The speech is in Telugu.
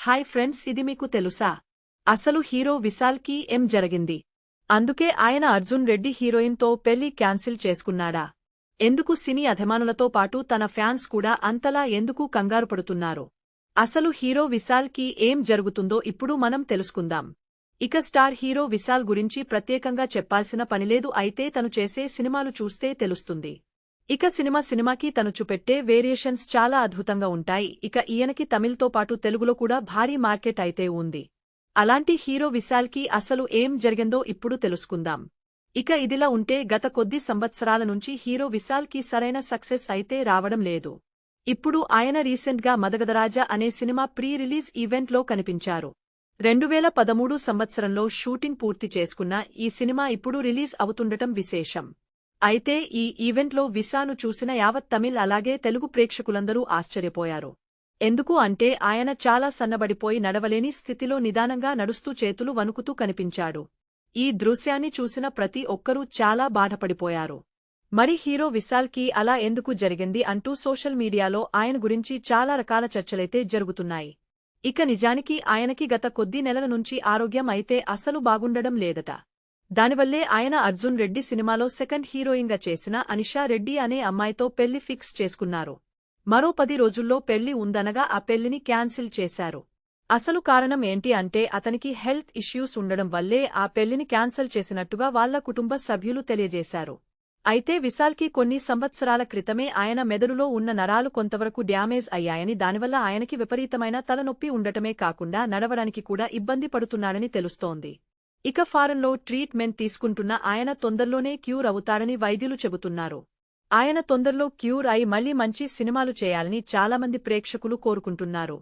హాయ్ ఫ్రెండ్స్, ఇది మీకు తెలుసా? అసలు హీరో విశాల్కి ఏం జరిగింది? అందుకే ఆయన అర్జున్ రెడ్డి హీరోయిన్తో పెళ్లి క్యాన్సిల్ చేసుకున్నాడా? ఎందుకు సినీ అభిమానులతో పాటు తన ఫ్యాన్స్ కూడా అంతలా ఎందుకు కంగారు పడుతున్నారు? అసలు హీరో విశాల్కి ఏం జరుగుతుందో ఇప్పుడు మనం తెలుసుకుందాం. ఇక స్టార్ హీరో విశాల్ గురించి ప్రత్యేకంగా చెప్పాల్సిన పనిలేదు, అయితే తను చేసే సినిమాలు చూస్తే తెలుస్తుంది. ఇక సినిమాకి తను చూపెట్టే వేరియేషన్స్ చాలా అద్భుతంగా ఉంటాయి. ఇక ఈయనకి తమిళ్తో పాటు తెలుగులో కూడా భారీ మార్కెట్ అయితే ఉంది. అలాంటి హీరో విశాల్కి అసలు ఏం జరిగిందో ఇప్పుడు తెలుసుకుందాం. ఇక ఇదిలా ఉంటే గత కొద్ది సంవత్సరాల నుంచి హీరో విశాల్కి సరైన సక్సెస్ అయితే రావడం లేదు. ఇప్పుడు ఆయన రీసెంట్గా మదగధరాజా అనే సినిమా ప్రీ రిలీజ్ ఈవెంట్లో కనిపించారు. 2013 సంవత్సరంలో షూటింగ్ పూర్తి చేసుకున్న ఈ సినిమా ఇప్పుడు రిలీజ్ అవుతుండటం విశేషం. అయితే ఈ ఈవెంట్లో విశాల్ను చూసిన యావత్ తమిళ్ అలాగే తెలుగు ప్రేక్షకులందరూ ఆశ్చర్యపోయారు. ఎందుకు అంటే ఆయన చాలా సన్నబడిపోయి నడవలేని స్థితిలో నిదానంగా నడుస్తూ చేతులు వణుకుతూ కనిపించాడు. ఈ దృశ్యాన్ని చూసిన ప్రతి ఒక్కరూ చాలా బాధపడిపోయారు. మరి హీరో విశాల్కి అలా ఎందుకు జరిగింది అంటూ సోషల్ మీడియాలో ఆయన గురించి చాలా రకాల చర్చలైతే జరుగుతున్నాయి. ఇక నిజానికి ఆయనకి గత కొద్ది నెలల నుంచి ఆరోగ్యం అయితే అసలు బాగుండడం లేదట. దానివల్లే ఆయన అర్జున్ రెడ్డి సినిమాలో సెకండ్ హీరోయిన్గా చేసిన అనిషా రెడ్డి అనే అమ్మాయితో పెళ్లి ఫిక్స్ చేసుకున్నారు. మరో 10 రోజుల్లో పెళ్లి ఉందనగా ఆ పెళ్లిని క్యాన్సిల్ చేశారు. అసలు కారణం ఏంటి అంటే అతనికి హెల్త్ ఇష్యూస్ ఉండడం వల్లే ఆ పెళ్లిని క్యాన్సిల్ చేసినట్టుగా వాళ్ల కుటుంబ సభ్యులు తెలియజేశారు. అయితే విశాల్కి కొన్ని సంవత్సరాల క్రితమే ఆయన మెదడులో ఉన్న నరాలు కొంతవరకు డ్యామేజ్ అయ్యాయని, దానివల్ల ఆయనకి విపరీతమైన తలనొప్పి ఉండటమే కాకుండా నడవడానికి కూడా ఇబ్బంది పడుతున్నాడని తెలుస్తోంది. ఇక ఫారెన్లో ట్రీట్మెంట్ తీసుకుంటున్న ఆయన తొందరలోనే క్యూర్ అవుతారని వైద్యులు చెబుతున్నారు. ఆయన తొందరలో క్యూర్ అయి మళ్లీ మంచి సినిమాలు చేయాలని చాలామంది ప్రేక్షకులు కోరుకుంటున్నారు.